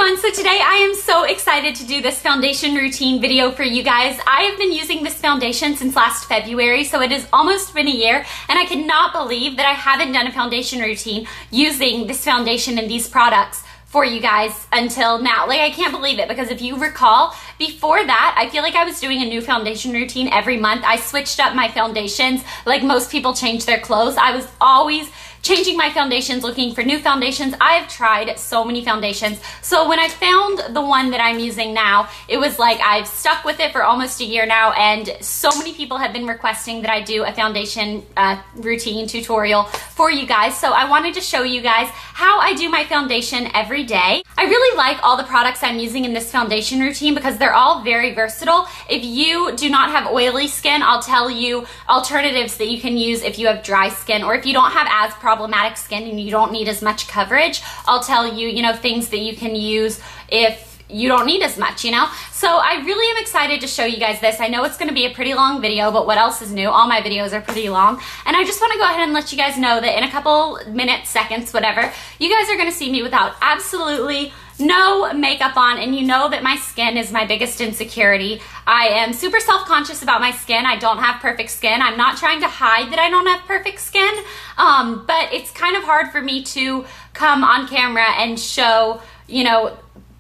everyone, so today I am so excited to do this foundation routine video for you guys. I have been using this foundation since last February, so it has almost been a year, and I cannot believe that I haven't done a foundation routine using this foundation and these products for you guys until now. Like, I can't believe it, because if you recall, before that, I feel like I was doing a new foundation routine every month. I switched up my foundations like most people change their clothes. I was always changing my foundations, looking for new foundations. I have tried so many foundations. So when I found the one that I'm using now, it was like I've stuck with it for almost a year now, and so many people have been requesting that I do a foundation routine tutorial for you guys. So I wanted to show you guys how I do my foundation every day. I really like all the products I'm using in this foundation routine because they're all very versatile. If you do not have oily skin, I'll tell you alternatives that you can use if you have dry skin, or if you don't have as problematic skin and you don't need as much coverage, I'll tell you, things that you can use if you don't need as much, So I really am excited to show you guys this. I know it's going to be a pretty long video, but what else is new? All my videos are pretty long. And I just want to go ahead and let you guys know that in a couple minutes, seconds, whatever, you guys are going to see me without absolutely no makeup on, and you know that my skin is my biggest insecurity. I am super self-conscious about my skin. I don't have perfect skin. I'm not trying to hide that I don't have perfect skin, but it's kind of hard for me to come on camera and show,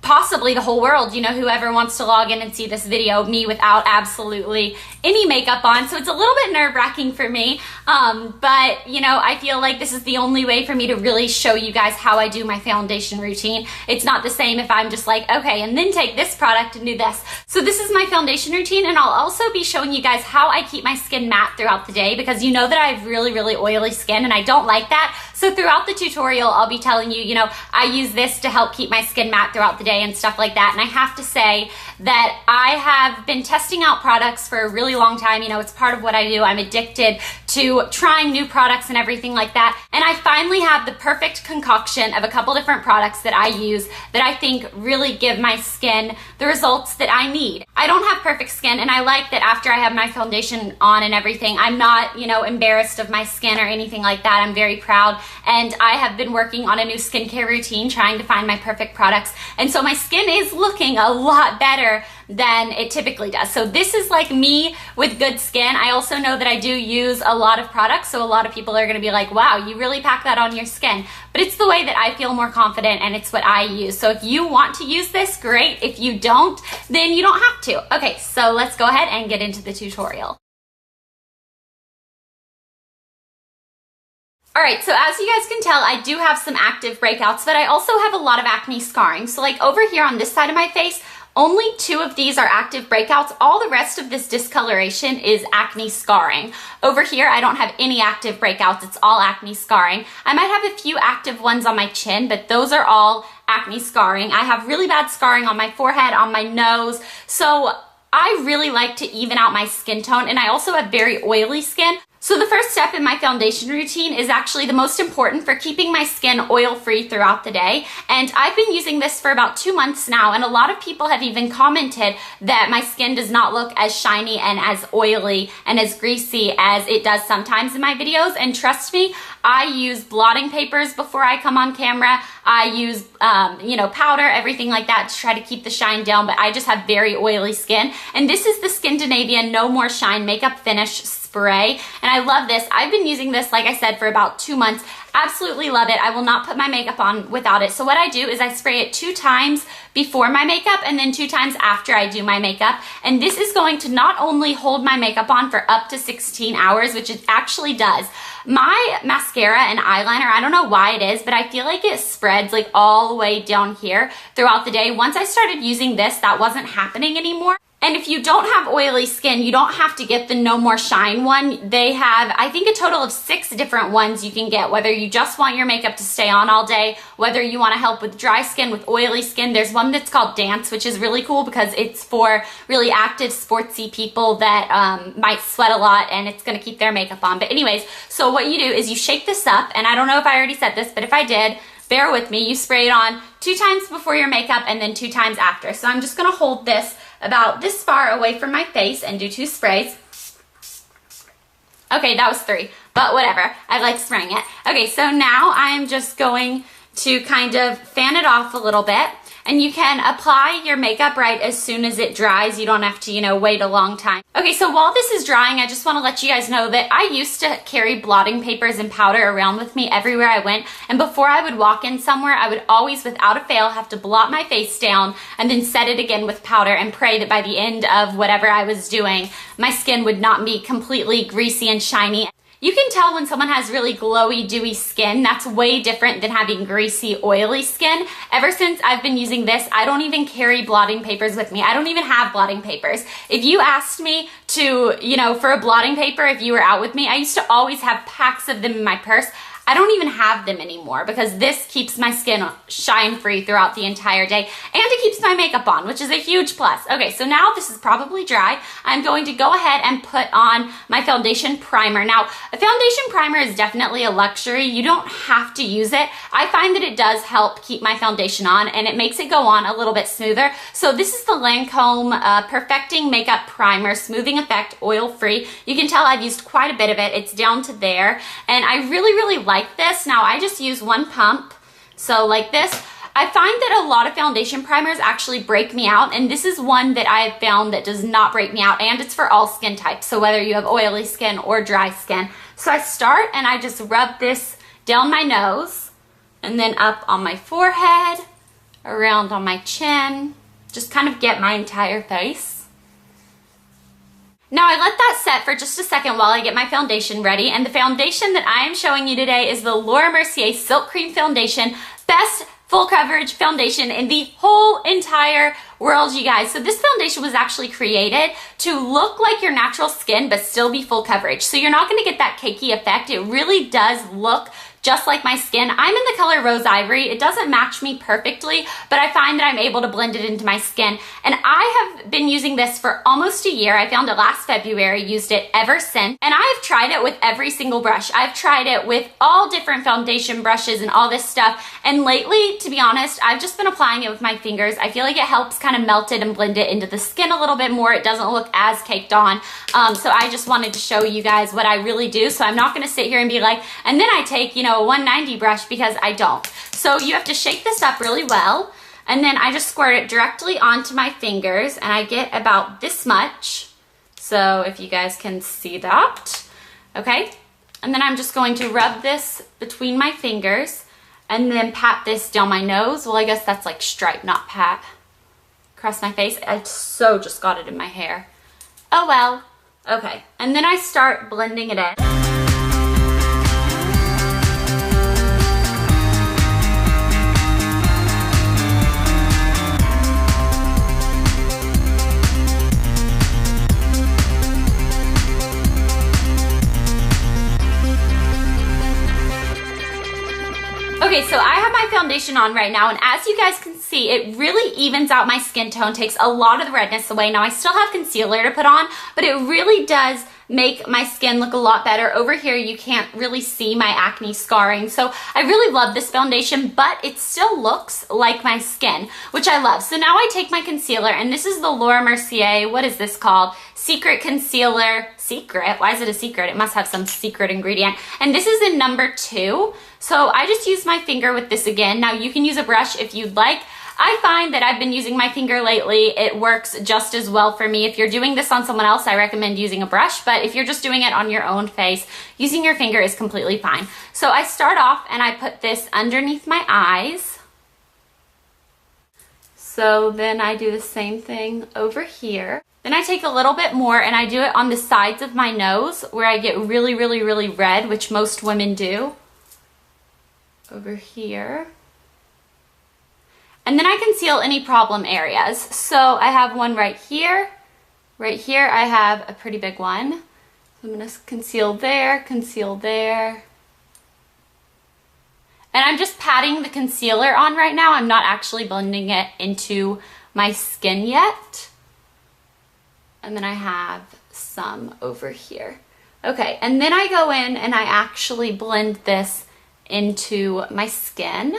possibly the whole world, whoever wants to log in and see this video, me without absolutely any makeup on. So it's a little bit nerve-wracking for me, but I feel like this is the only way for me to really show you guys how I do my foundation routine. It's not the same if I'm just like, okay, and then take this product and do this. So this is my foundation routine, and I'll also be showing you guys how I keep my skin matte throughout the day, because you know that I have really, really oily skin, and I don't like that. So throughout the tutorial, I'll be telling you, I use this to help keep my skin matte throughout the day and stuff like that. And I have to say that I have been testing out products for a really long time. It's part of what I do. I'm addicted to trying new products and everything like that. And I finally have the perfect concoction of a couple different products that I use that I think really give my skin the results that I need. I don't have perfect skin, and I like that after I have my foundation on and everything, I'm not, embarrassed of my skin or anything like that. I'm very proud, and I have been working on a new skincare routine, trying to find my perfect products, and so my skin is looking a lot better than it typically does. So this is like me with good skin. I also know that I do use a lot of products, so a lot of people are going to be like, wow, you really pack that on your skin. But it's the way that I feel more confident, and it's what I use. So if you want to use this, great. If you don't, then you don't have to. Okay, so let's go ahead and get into the tutorial. Alright, so as you guys can tell, I do have some active breakouts, but I also have a lot of acne scarring. So like over here on this side of my face, only 2 of these are active breakouts. All the rest of this discoloration is acne scarring. Over here, I don't have any active breakouts. It's all acne scarring. I might have a few active ones on my chin, but those are all acne scarring. I have really bad scarring on my forehead, on my nose. So I really like to even out my skin tone, and I also have very oily skin. So the first step in my foundation routine is actually the most important for keeping my skin oil-free throughout the day. And I've been using this for about 2 months now, and a lot of people have even commented that my skin does not look as shiny and as oily and as greasy as it does sometimes in my videos. And trust me, I use blotting papers before I come on camera. I use, powder, everything like that to try to keep the shine down, but I just have very oily skin. And this is the Skindinavia No More Shine Makeup Finish Spray, and I love this. I've been using this, like I said, for about 2 months. Absolutely love it. I will not put my makeup on without it. So what I do is I spray it 2 times before my makeup and then 2 times after I do my makeup. And this is going to not only hold my makeup on for up to 16 hours, which it actually does. My mascara and eyeliner, I don't know why it is, but I feel like it spreads like all the way down here throughout the day. Once I started using this, that wasn't happening anymore. And if you don't have oily skin, you don't have to get the No More Shine one. They have, I think, a total of 6 different ones you can get, whether you just want your makeup to stay on all day, whether you want to help with dry skin, with oily skin. There's one that's called Dance, which is really cool because it's for really active, sportsy people that might sweat a lot, and it's going to keep their makeup on. But anyways, so what you do is you shake this up, and I don't know if I already said this, but if I did, bear with me. You spray it on 2 times before your makeup and then 2 times after. So I'm just going to hold this about this far away from my face and do 2 sprays. Okay, that was 3, but whatever. I like spraying it. Okay, so now I'm just going to kind of fan it off a little bit. And you can apply your makeup right as soon as it dries. You don't have to, you know, wait a long time. Okay, so while this is drying, I just want to let you guys know that I used to carry blotting papers and powder around with me everywhere I went. And before I would walk in somewhere, I would always, without a fail, have to blot my face down and then set it again with powder and pray that by the end of whatever I was doing, my skin would not be completely greasy and shiny. You can tell when someone has really glowy, dewy skin. That's way different than having greasy, oily skin. Ever since I've been using this, I don't even carry blotting papers with me. I don't even have blotting papers. If you asked me to, you know, for a blotting paper, if you were out with me, I used to always have packs of them in my purse. I don't even have them anymore because this keeps my skin shine-free throughout the entire day, and it keeps my makeup on, which is a huge plus. Okay, so now this is probably dry. I'm going to go ahead and put on my foundation primer. Now, a foundation primer is definitely a luxury. You don't have to use it. I find that it does help keep my foundation on, and it makes it go on a little bit smoother. So this is the Lancome Perfecting Makeup Primer, Smoothing Effect, Oil-Free. You can tell I've used quite a bit of it. It's down to there, and I really like this. Now I just use one pump, so like this. I find that a lot of foundation primers actually break me out, and this is one that I have found that does not break me out, and it's for all skin types, so whether you have oily skin or dry skin. So I start and I just rub this down my nose and then up on my forehead, around on my chin, just kind of get my entire face. Now I let that set for just a second while I get my foundation ready, and the foundation that I am showing you today is the Laura Mercier Silk Cream Foundation. Best full coverage foundation in the whole entire world, you guys. So this foundation was actually created to look like your natural skin but still be full coverage. So you're not going to get that cakey effect. It really does look just like my skin. I'm in the color Rose Ivory. It doesn't match me perfectly, but I find that I'm able to blend it into my skin. And I have been using this for almost a year. I found it last February, used it ever since. And I've tried it with every single brush. I've tried it with all different foundation brushes and all this stuff. And lately, to be honest, I've just been applying it with my fingers. I feel like it helps kind of melt it and blend it into the skin a little bit more. It doesn't look as caked on. So I just wanted to show you guys what I really do. So I'm not gonna sit here and be like, and then I take, you know, a 190 brush, because I don't. So you have to shake this up really well, and then I just squirt it directly onto my fingers, and I get about this much. So if you guys can see that, okay? And then I'm just going to rub this between my fingers and then pat this down my nose. Well, I guess that's like stripe, not pat. Across my face. I so just got it in my hair. Oh well. Okay, and then I start blending it in. Okay, so I have my foundation on right now, and as you guys can see, it really evens out my skin tone, takes a lot of the redness away. Now I still have concealer to put on, but it really does make my skin look a lot better. Over here, you can't really see my acne scarring. So I really love this foundation, but it still looks like my skin, which I love. So now I take my concealer, and this is the Laura Mercier, what is this called? Secret Concealer. Secret? Why is it a secret? It must have some secret ingredient. And this is in number 2. So I just use my finger with this again. Now you can use a brush if you'd like. I find that I've been using my finger lately. It works just as well for me. If you're doing this on someone else, I recommend using a brush, but if you're just doing it on your own face, using your finger is completely fine. So I start off and I put this underneath my eyes. So then I do the same thing over here. Then I take a little bit more and I do it on the sides of my nose where I get really, really, really red, which most women do. Over here. And then I conceal any problem areas. So I have one right here. Right here I have a pretty big one. So I'm going to conceal there, conceal there. And I'm just patting the concealer on right now. I'm not actually blending it into my skin yet. And then I have some over here. Okay, and then I go in and I actually blend this into my skin.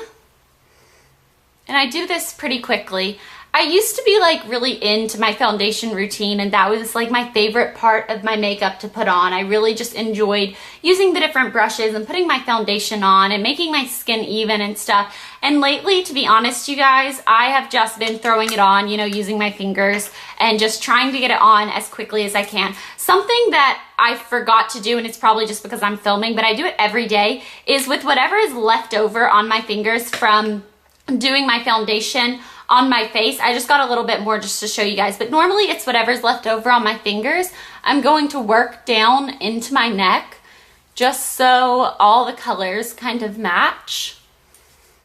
And I do this pretty quickly. I used to be like really into my foundation routine, and that was like my favorite part of my makeup to put on. I really just enjoyed using the different brushes and putting my foundation on and making my skin even and stuff. And lately, to be honest, you guys, I have just been throwing it on, you know, using my fingers and just trying to get it on as quickly as I can. Something that I forgot to do, and it's probably just because I'm filming, but I do it every day, is with whatever is left over on my fingers from doing my foundation on my face. I just got a little bit more just to show you guys, but normally it's whatever's left over on my fingers. I'm going to work down into my neck just so all the colors kind of match.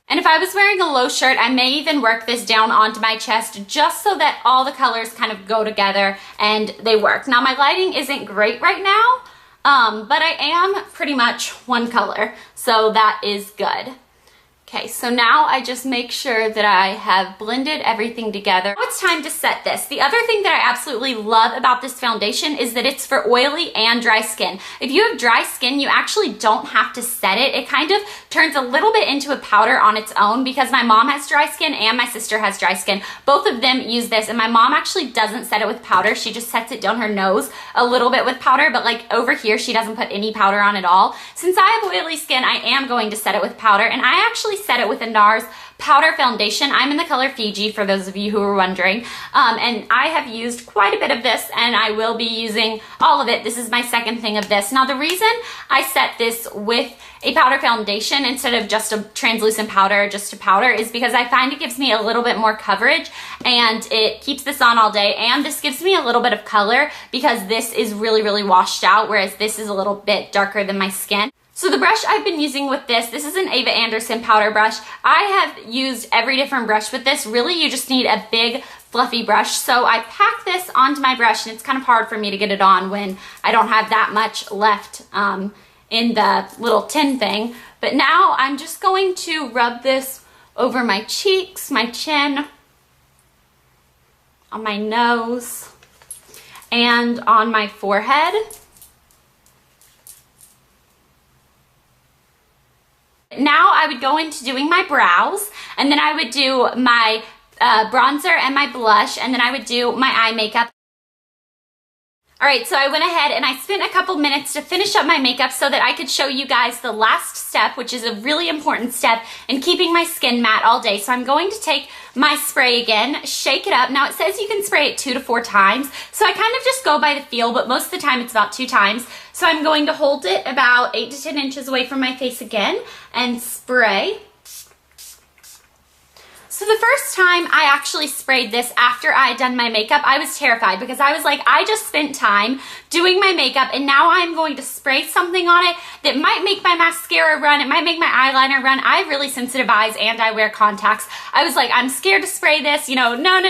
And if I was wearing a low shirt, I may even work this down onto my chest just so that all the colors kind of go together and they work. Now my lighting isn't great right now, but I am pretty much one color, so that is good. Okay, so now I just make sure that I have blended everything together. Now it's time to set this. The other thing that I absolutely love about this foundation is that it's for oily and dry skin. If you have dry skin, you actually don't have to set it. It kind of turns a little bit into a powder on its own, because my mom has dry skin and my sister has dry skin. Both of them use this, and my mom actually doesn't set it with powder. She just sets it down her nose a little bit with powder, but like over here, she doesn't put any powder on at all. Since I have oily skin, I am going to set it with powder, and I actually set it with a NARS powder foundation. I'm in the color Fiji, for those of you who are wondering, and I have used quite a bit of this, and I will be using all of it. This is my second thing of this. Now the reason I set this with a powder foundation instead of just a translucent powder, just a powder, is because I find it gives me a little bit more coverage, and it keeps this on all day, and this gives me a little bit of color because this is really, really washed out, whereas this is a little bit darker than my skin. So the brush I've been using with this is an Ava Anderson powder brush. I have used every different brush with this. Really, you just need a big fluffy brush. So I pack this onto my brush, and it's kind of hard for me to get it on when I don't have that much left in the little tin thing. But now I'm just going to rub this over my cheeks, my chin, on my nose, and on my forehead. Now I would go into doing my brows, and then I would do my bronzer and my blush, and then I would do my eye makeup. Alright, so I went ahead and I spent a couple minutes to finish up my makeup so that I could show you guys the last step, which is a really important step in keeping my skin matte all day. So I'm going to take my spray again, shake it up. Now it says you can spray it 2 to 4 times, so I kind of just go by the feel, but most of the time it's about 2 times. So I'm going to hold it about 8 to 10 inches away from my face again and spray. So the first time I actually sprayed this after I had done my makeup, I was terrified because I was like, I just spent time doing my makeup, and now I'm going to spray something on it that might make my mascara run, it might make my eyeliner run. I have really sensitive eyes and I wear contacts. I was like, I'm scared to spray this, you know, no.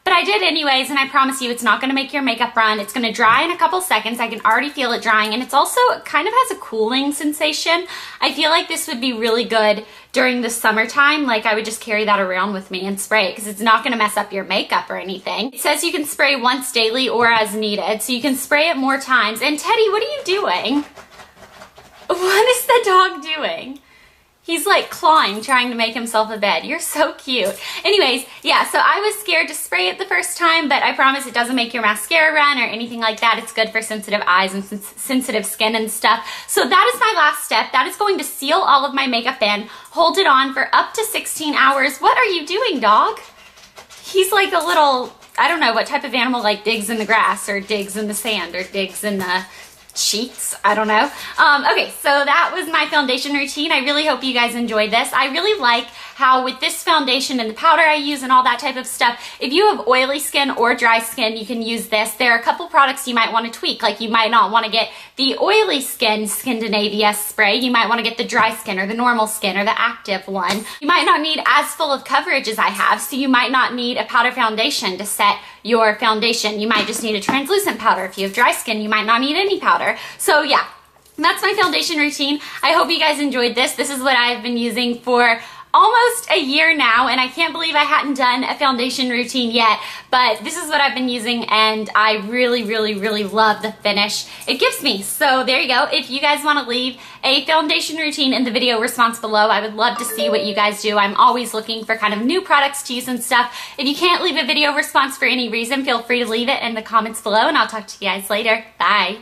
But I did anyways, and I promise you it's not going to make your makeup run. It's going to dry in a couple seconds. I can already feel it drying, and it's also kind of has a cooling sensation. I feel like this would be really good during the summertime. Like I would just carry that around with me and spray it because it's not going to mess up your makeup or anything. It says you can spray once daily or as needed, so you can spray it more times. And Teddy, what are you doing? What is the dog doing? He's like clawing, trying to make himself a bed. You're so cute. Anyways, yeah, so I was scared to spray it the first time, but I promise it doesn't make your mascara run or anything like that. It's good for sensitive eyes and sensitive skin and stuff. So that is my last step. That is going to seal all of my makeup in, hold it on for up to 16 hours. What are you doing, dog? He's like a little, I don't know what type of animal like digs in the grass or digs in the sand or digs in the sheets, I don't know. Okay, so that was my foundation routine. I really hope you guys enjoyed this. I really like how with this foundation and the powder I use and all that type of stuff, if you have oily skin or dry skin, you can use this. There are a couple products you might want to tweak. Like you might not want to get the oily skin Skindinavia spray. You might want to get the dry skin or the normal skin or the active one. You might not need as full of coverage as I have, so you might not need a powder foundation to set your foundation. You might just need a translucent powder. If you have dry skin, you might not need any powder. So yeah, that's my foundation routine. I hope you guys enjoyed this. This is what I've been using for almost a year now, and I can't believe I hadn't done a foundation routine yet, but this is what I've been using, and I really, really, really love the finish it gives me. So there you go. If you guys want to leave a foundation routine in the video response below, I would love to see what you guys do. I'm always looking for kind of new products to use and stuff. If you can't leave a video response for any reason, feel free to leave it in the comments below, and I'll talk to you guys later. Bye.